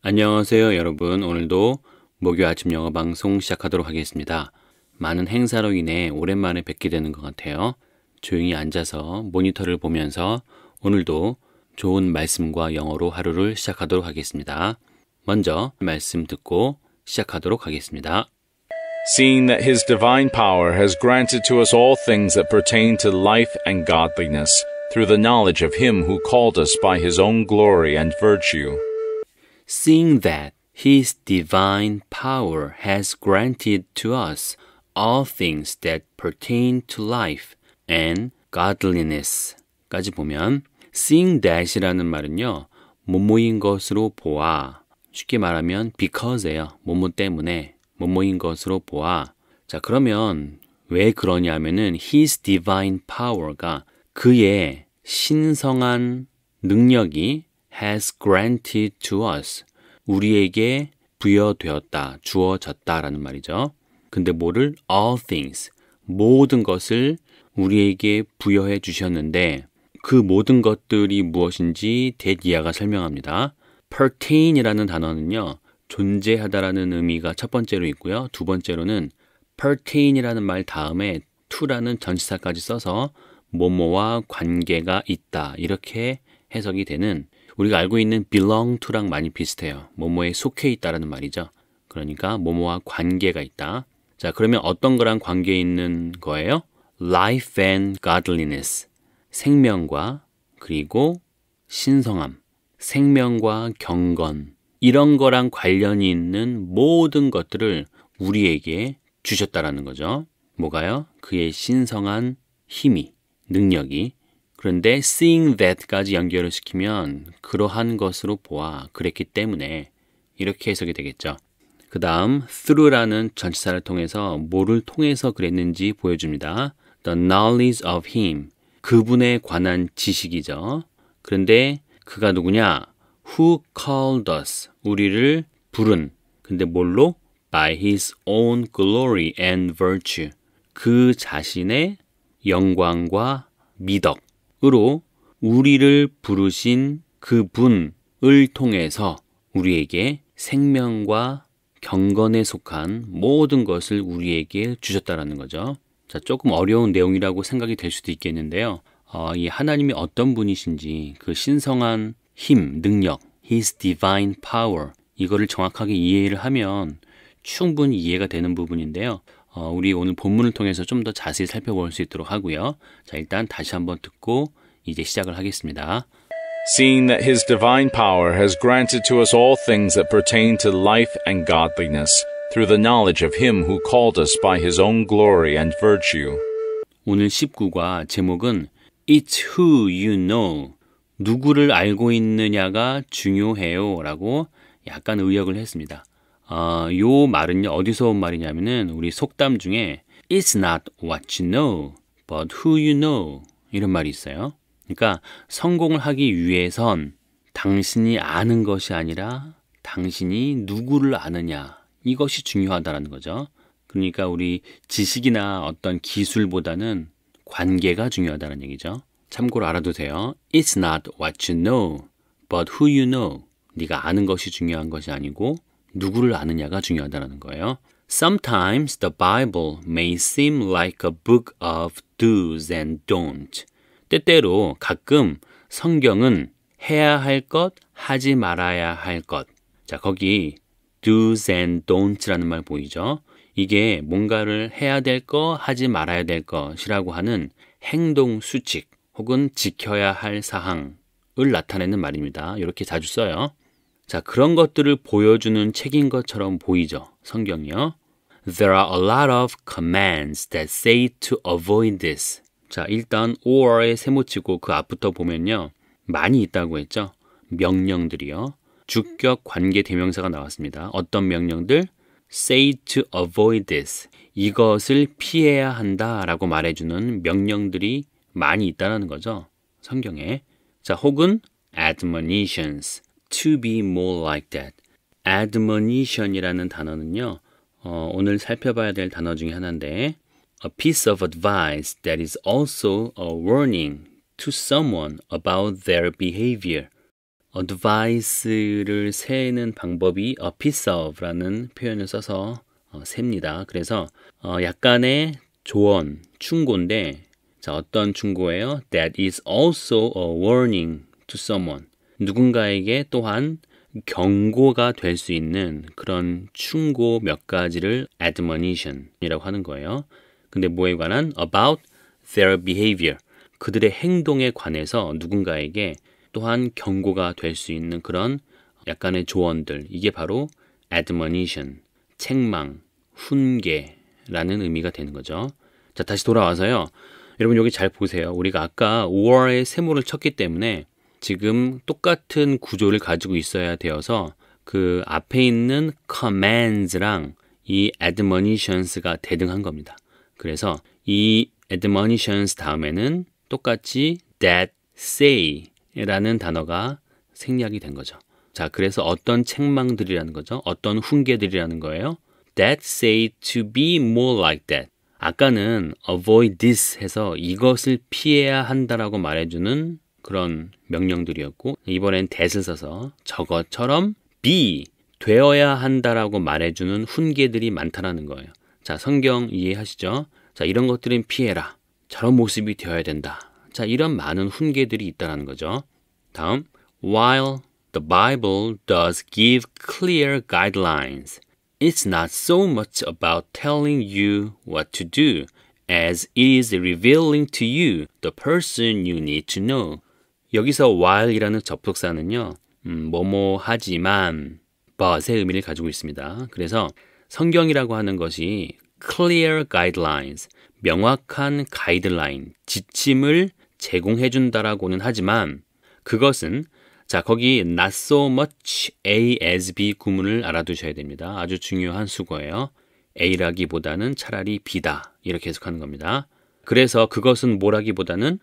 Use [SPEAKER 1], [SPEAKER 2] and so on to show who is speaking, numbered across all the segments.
[SPEAKER 1] 안녕하세요, 여러분. 오늘도 목요 아침 영어 방송 시작하도록 하겠습니다. 많은 행사로 인해 오랜만에 뵙게 되는 것 같아요. 조용히 앉아서 모니터를 보면서 오늘도 좋은 말씀과 영어로 하루를 시작하도록 하겠습니다. 먼저 말씀 듣고 시작하도록 하겠습니다.
[SPEAKER 2] Seeing that his divine power has granted to us all things that pertain to life and godliness, through the knowledge of him who called us by his own glory and virtue.
[SPEAKER 1] Seeing that his divine power has granted to us all things that pertain to life and godliness 까지 보면 seeing that이라는 말은요. 뭐뭐인 것으로 보아. 쉽게 말하면 because예요. 뭐뭐 때문에 뭐뭐인 것으로 보아. 자, 그러면 왜 그러냐면은 his divine power가 그의 신성한 능력이 has granted to us. 우리에게 부여되었다, 주어졌다라는 말이죠. 근데 뭐를? all things. 모든 것을 우리에게 부여해 주셨는데 그 모든 것들이 무엇인지 대디아가 설명합니다. pertain이라는 단어는요. 존재하다라는 의미가 첫 번째로 있고요. 두 번째로는 pertain이라는 말 다음에 to라는 전치사까지 써서 뭐뭐와 관계가 있다. 이렇게 해석이 되는 우리가 알고 있는 belong to랑 많이 비슷해요. 뭐뭐에 속해 있다라는 말이죠. 그러니까 뭐뭐와 관계가 있다. 자, 그러면 어떤 거랑 관계 있는 거예요? Life and godliness. 생명과 그리고 신성함. 생명과 경건. 이런 거랑 관련이 있는 모든 것들을 우리에게 주셨다라는 거죠. 뭐가요? 그의 신성한 힘이, 능력이. 그런데 seeing that까지 연결을 시키면 그러한 것으로 보아, 그랬기 때문에 이렇게 해석이 되겠죠. 그 다음 through라는 전치사를 통해서 뭐를 통해서 그랬는지 보여줍니다. The knowledge of him. 그분에 관한 지식이죠. 그런데 그가 누구냐? Who called us. 우리를 부른. 근데 뭘로? By his own glory and virtue. 그 자신의 영광과 미덕으로 우리를 부르신 그분을 통해서 우리에게 생명과 경건에 속한 모든 것을 우리에게 주셨다라는 거죠. 자, 조금 어려운 내용이라고 생각이 될 수도 있겠는데요. 이 하나님이 어떤 분이신지 그 신성한 힘, 능력, His divine power 이거를 정확하게 이해를 하면 충분히 이해가 되는 부분인데요. 우리 오늘 본문을 통해서 좀 더 자세히 살펴볼 수 있도록 하고요. 자, 일단 다시 한번 듣고 이제 시작을 하겠습니다.
[SPEAKER 2] Seeing that his divine power has granted to us all things that pertain to life and godliness, through the knowledge of him who called us by his own glory and virtue.
[SPEAKER 1] 오늘 19과 제목은 It's who you know. 누구를 알고 있느냐가 중요해요 라고 약간 의역을 했습니다. 요 말은요, 어디서 온 말이냐면은 우리 속담 중에 It's not what you know, but who you know. 이런 말이 있어요. 그러니까 성공을 하기 위해선 당신이 아는 것이 아니라 당신이 누구를 아느냐. 이것이 중요하다는 거죠. 그러니까 우리 지식이나 어떤 기술보다는 관계가 중요하다는 얘기죠. 참고로 알아두세요. It's not what you know, but who you know. 네가 아는 것이 중요한 것이 아니고 누구를 아느냐가 중요하다는 거예요. Sometimes the Bible may seem like a book of do's and don'ts. 때때로 가끔 성경은 해야 할 것, 하지 말아야 할 것. 자, 거기 do's and don'ts라는 말 보이죠? 이게 뭔가를 해야 될 것, 하지 말아야 될 것이라고 하는 행동 수칙 혹은 지켜야 할 사항을 나타내는 말입니다. 이렇게 자주 써요. 자, 그런 것들을 보여주는 책인 것처럼 보이죠? 성경이요. There are a lot of commands that say to avoid this. 자, 일단 or에 세모치고 그 앞부터 보면요. 많이 있다고 했죠? 명령들이요. 주격 관계 대명사가 나왔습니다. 어떤 명령들? Say to avoid this. 이것을 피해야 한다라고 말해주는 명령들이 많이 있다는 거죠. 성경에. 자, 혹은 admonitions. To be more like that. admonition이라는 단어는요. 오늘 살펴봐야 될 단어 중에 하나인데 a piece of advice that is also a warning to someone about their behavior. advice를 세는 방법이 a piece of라는 표현을 써서 셉니다. 그래서 약간의 조언, 충고인데 자, 어떤 충고예요? That is also a warning to someone. 누군가에게 또한 경고가 될 수 있는 그런 충고 몇 가지를 admonition이라고 하는 거예요. 근데 뭐에 관한? About their behavior. 그들의 행동에 관해서 누군가에게 또한 경고가 될 수 있는 그런 약간의 조언들. 이게 바로 admonition, 책망, 훈계라는 의미가 되는 거죠. 자, 다시 돌아와서요. 여러분 여기 잘 보세요. 우리가 아까 5월에 세모를 쳤기 때문에 지금 똑같은 구조를 가지고 있어야 되어서 그 앞에 있는 commands랑 이 admonitions가 대등한 겁니다. 그래서 이 admonitions 다음에는 똑같이 that say라는 단어가 생략이 된 거죠. 자, 그래서 어떤 책망들이라는 거죠. 어떤 훈계들이라는 거예요. That say to be more like that. 아까는 avoid this 해서 이것을 피해야 한다라고 말해주는 그런 명령들이었고 이번엔 that을 써서 저것처럼 be, 되어야 한다라고 말해주는 훈계들이 많다라는 거예요. 자, 성경 이해하시죠? 자, 이런 것들은 피해라. 저런 모습이 되어야 된다. 자, 이런 많은 훈계들이 있다라는 거죠. 다음, while the Bible does give clear guidelines, it's not so much about telling you what to do as it is revealing to you the person you need to know. 여기서 while이라는 접속사는요. 뭐뭐 하지만 but의 의미를 가지고 있습니다. 그래서 성경이라고 하는 것이 clear guidelines, 명확한 가이드라인, 지침을 제공해 준다라고는 하지만 그것은 자, 거기 not so much A as B 구문을 알아두셔야 됩니다. 아주 중요한 수거예요. A라기보다는 차라리 B다. 이렇게 해석하는 겁니다. 그래서 그것은 뭐라기보다는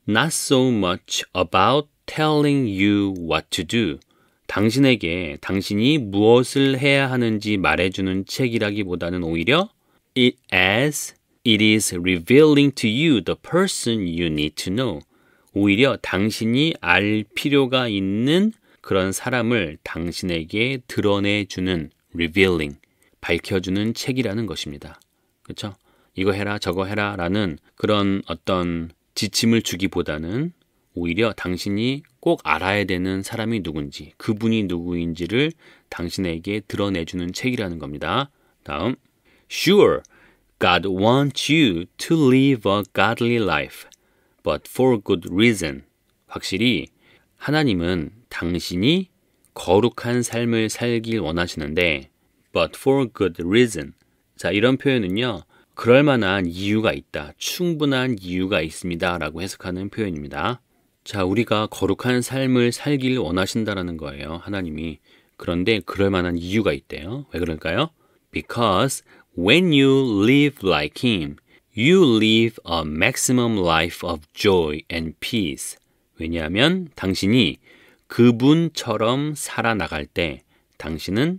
[SPEAKER 1] not so much about telling you what to do. 당신에게 당신이 무엇을 해야 하는지 말해주는 책이라기보다는 오히려 it is revealing to you the person you need to know. 오히려 당신이 알 필요가 있는 그런 사람을 당신에게 드러내주는 revealing, 밝혀주는 책이라는 것입니다. 그렇죠? 이거 해라 저거 해라 라는 그런 어떤 지침을 주기보다는 오히려 당신이 꼭 알아야 되는 사람이 누군지, 그분이 누구인지를 당신에게 드러내주는 책이라는 겁니다. 다음, Sure, God wants you to live a godly life. But for good reason. 확실히 하나님은 당신이 거룩한 삶을 살길 원하시는데 but for good reason. 자, 이런 표현은요. 그럴 만한 이유가 있다. 충분한 이유가 있습니다. 라고 해석하는 표현입니다. 자, 우리가 거룩한 삶을 살길 원하신다라는 거예요. 하나님이. 그런데 그럴 만한 이유가 있대요. 왜 그럴까요? Because when you live like Him, You live a maximum life of joy and peace. 왜냐하면 당신이 그분처럼 살아나갈 때 당신은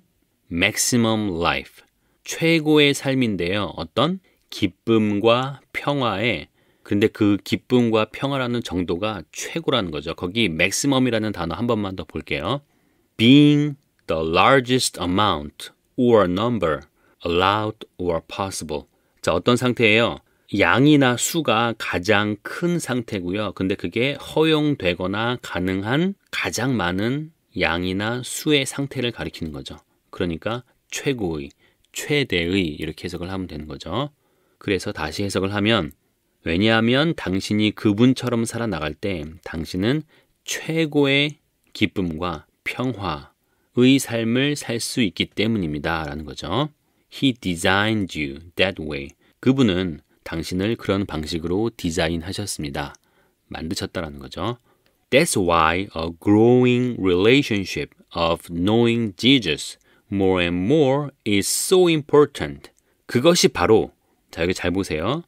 [SPEAKER 1] maximum life, 최고의 삶인데요. 어떤? 기쁨과 평화에 근데 그 기쁨과 평화라는 정도가 최고라는 거죠. 거기 maximum이라는 단어 한 번만 더 볼게요. Being the largest amount or number allowed or possible. 자, 어떤 상태예요? 양이나 수가 가장 큰 상태고요. 근데 그게 허용되거나 가능한 가장 많은 양이나 수의 상태를 가리키는 거죠. 그러니까 최고의, 최대의 이렇게 해석을 하면 되는 거죠. 그래서 다시 해석을 하면 왜냐하면 당신이 그분처럼 살아나갈 때 당신은 최고의 기쁨과 평화의 삶을 살 수 있기 때문입니다. 라는 거죠. He designed you that way. 그분은 당신을 그런 방식으로 디자인하셨습니다. 만드셨다라는 거죠. That's why a growing relationship of knowing Jesus more and more is so important. 그것이 바로, 자 여기 잘 보세요.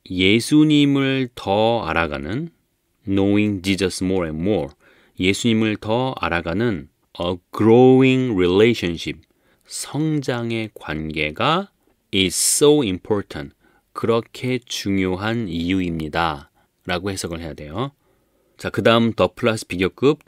[SPEAKER 1] 예수님을 더 알아가는 knowing Jesus more and more. 예수님을 더 알아가는 a growing relationship. 성장의 관계가 is so important. 그렇게 중요한 이유입니다. 라고 해석을 해야 돼요. 자, 그 다음 더 플러스 비교급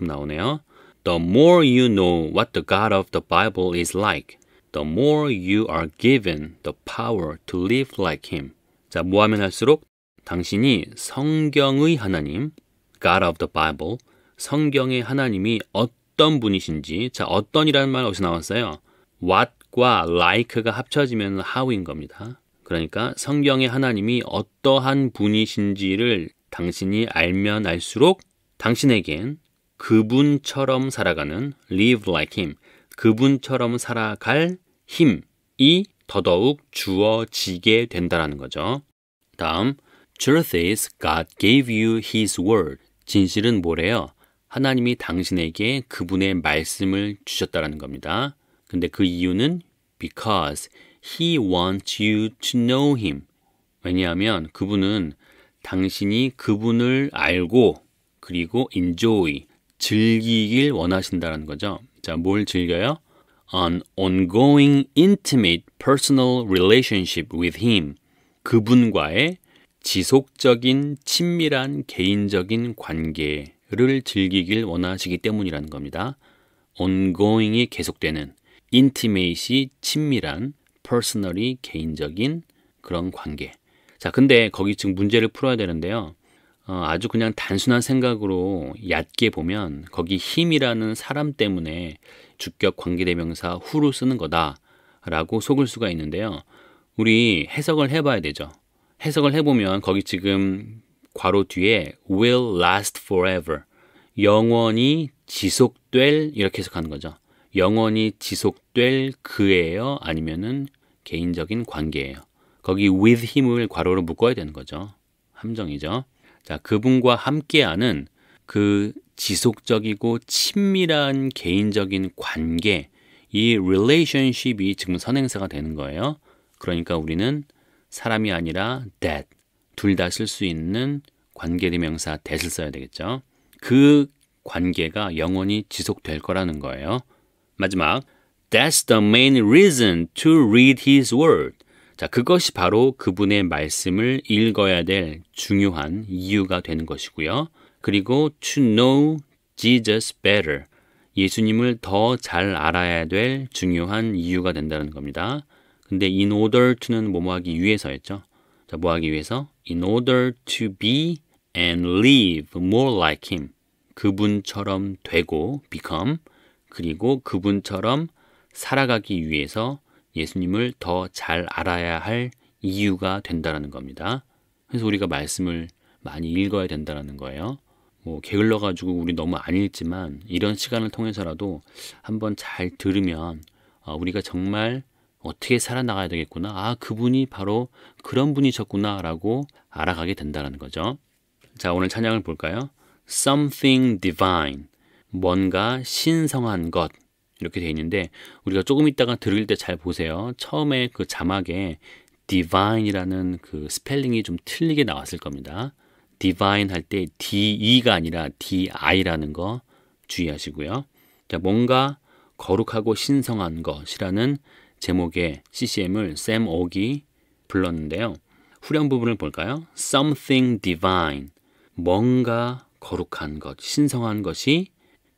[SPEAKER 1] 나오네요. The more you know what the God of the Bible is like, the more you are given the power to live like him. 자, 뭐 하면 할수록 당신이 성경의 하나님, God of the Bible, 성경의 하나님이 어떤 분이신지, 자, 어떤이라는 말 어디서 나왔어요? what과 like가 합쳐지면 how인 겁니다. 그러니까 성경의 하나님이 어떠한 분이신지를 당신이 알면 알수록 당신에겐 그분처럼 살아가는 live like him, 그분처럼 살아갈 힘이 더더욱 주어지게 된다는 거죠. 다음, truth is God gave you his word. 진실은 뭐래요? 하나님이 당신에게 그분의 말씀을 주셨다는 겁니다. 근데 그 이유는 because he wants you to know him. 왜냐하면 그분은 당신이 그분을 알고 그리고 enjoy, 즐기길 원하신다는 거죠. 자, 뭘 즐겨요? An ongoing intimate personal relationship with him. 그분과의 지속적인 친밀한 개인적인 관계를 즐기길 원하시기 때문이라는 겁니다. ongoing이 계속되는, intimate이 친밀한, personally 개인적인 그런 관계. 자, 근데 거기 지금 문제를 풀어야 되는데요. 아주 그냥 단순한 생각으로 얕게 보면 거기 힘이라는 사람 때문에 주격 관계대명사 who로 쓰는 거다라고 속을 수가 있는데요. 우리 해석을 해봐야 되죠. 해석을 해보면 거기 지금 괄호 뒤에 will last forever, 영원히 지속될, 이렇게 해석하는 거죠. 영원히 지속될 그예요? 아니면은 개인적인 관계예요? 거기 with him을 괄호로 묶어야 되는 거죠. 함정이죠. 자, 그분과 함께하는 그 지속적이고 친밀한 개인적인 관계, 이 relationship이 지금 선행사가 되는 거예요. 그러니까 우리는 사람이 아니라 that, 둘 다 쓸 수 있는 관계대명사 that을 써야 되겠죠. 그 관계가 영원히 지속될 거라는 거예요. 마지막, that's the main reason to read his word. 자, 그것이 바로 그분의 말씀을 읽어야 될 중요한 이유가 되는 것이고요. 그리고 to know Jesus better. 예수님을 더 잘 알아야 될 중요한 이유가 된다는 겁니다. 근데 in order to는 뭐뭐 하기 위해서였죠. 자, 뭐 하기 위해서? In order to be and live more like him. 그분처럼 되고, become, 그리고 그분처럼 살아가기 위해서 예수님을 더 잘 알아야 할 이유가 된다는 겁니다. 그래서 우리가 말씀을 많이 읽어야 된다는 거예요. 뭐 게을러가지고 우리 너무 안 읽지만 이런 시간을 통해서라도 한번 잘 들으면 우리가 정말 어떻게 살아나가야 되겠구나. 아, 그분이 바로 그런 분이셨구나 라고 알아가게 된다는 거죠. 자, 오늘 찬양을 볼까요? Something divine, 뭔가 신성한 것, 이렇게 되어 있는데 우리가 조금 있다가 들을 때 잘 보세요. 처음에 그 자막에 divine이라는 그 스펠링이 좀 틀리게 나왔을 겁니다. divine 할 때 DE가 아니라 DI라는 거 주의하시고요. 자, 뭔가 거룩하고 신성한 것이라는 제목의 CCM을 샘 옥이 불렀는데요. 후렴 부분을 볼까요? Something divine, 뭔가 거룩한 것, 신성한 것이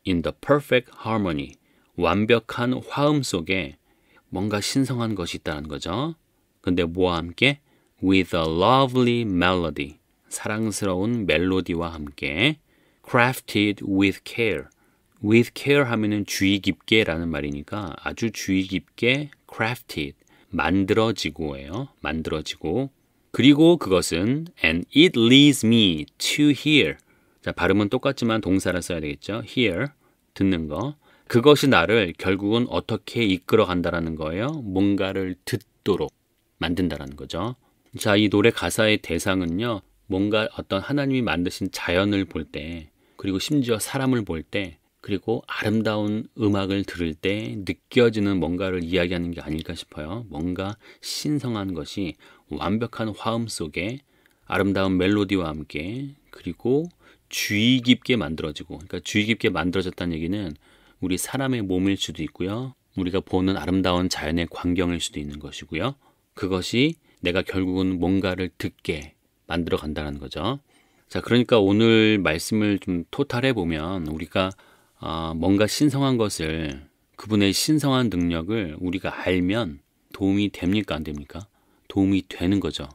[SPEAKER 1] in the perfect harmony, 완벽한 화음 속에 뭔가 신성한 것이 있다는 거죠. 근데 뭐와 함께? With a lovely melody, 사랑스러운 멜로디와 함께 crafted with care. with care 하면은 주의 깊게라는 말이니까 아주 주의 깊게 crafted, 만들어지고예요. 만들어지고. 그리고 그것은 and it leads me to hear. 자, 발음은 똑같지만 동사를 써야 되겠죠. hear, 듣는 거. 그것이 나를 결국은 어떻게 이끌어 간다라는 거예요. 뭔가를 듣도록 만든다라는 거죠. 자, 이 노래 가사의 대상은요. 뭔가 어떤 하나님이 만드신 자연을 볼 때, 그리고 심지어 사람을 볼 때, 그리고 아름다운 음악을 들을 때 느껴지는 뭔가를 이야기하는 게 아닐까 싶어요. 뭔가 신성한 것이 완벽한 화음 속에 아름다운 멜로디와 함께 그리고 주의 깊게 만들어지고, 그러니까 주의 깊게 만들어졌다는 얘기는 우리 사람의 몸일 수도 있고요. 우리가 보는 아름다운 자연의 광경일 수도 있는 것이고요. 그것이 내가 결국은 뭔가를 듣게 만들어 간다는 거죠. 자, 그러니까 오늘 말씀을 좀 토탈해 보면 우리가 뭔가 신성한 것을, 그분의 신성한 능력을 우리가 알면 도움이 됩니까? 안 됩니까? 도움이 되는 거죠.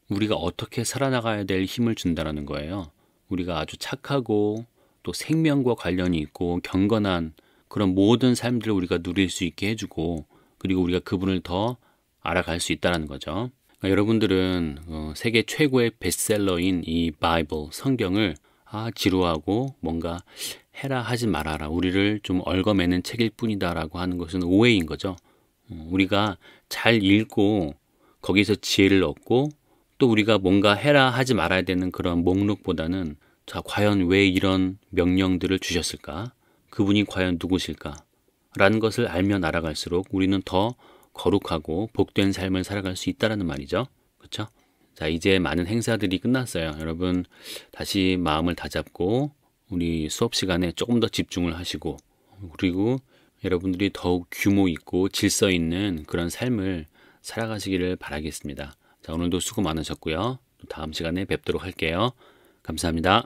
[SPEAKER 1] 우리가 어떻게 살아나가야 될 힘을 준다라는 거예요. 우리가 아주 착하고 또 생명과 관련이 있고 경건한 그런 모든 삶들을 우리가 누릴 수 있게 해주고, 그리고 우리가 그분을 더 알아갈 수 있다는 거죠. 그러니까 여러분들은 세계 최고의 베스트셀러인 이 바이블, 성경을 지루하고 뭔가 해라 하지 말아라, 우리를 좀 얽어매는 책일 뿐이다라고 하는 것은 오해인 거죠. 우리가 잘 읽고 거기서 지혜를 얻고 또 우리가 뭔가 해라 하지 말아야 되는 그런 목록보다는, 자, 과연 왜 이런 명령들을 주셨을까? 그분이 과연 누구실까? 라는 것을 알면 알아갈수록 우리는 더 거룩하고 복된 삶을 살아갈 수 있다는 말이죠. 그렇죠? 자, 이제 많은 행사들이 끝났어요. 여러분 다시 마음을 다잡고 우리 수업 시간에 조금 더 집중을 하시고, 그리고 여러분들이 더욱 규모 있고 질서 있는 그런 삶을 살아가시기를 바라겠습니다. 자, 오늘도 수고 많으셨고요. 또 다음 시간에 뵙도록 할게요. 감사합니다.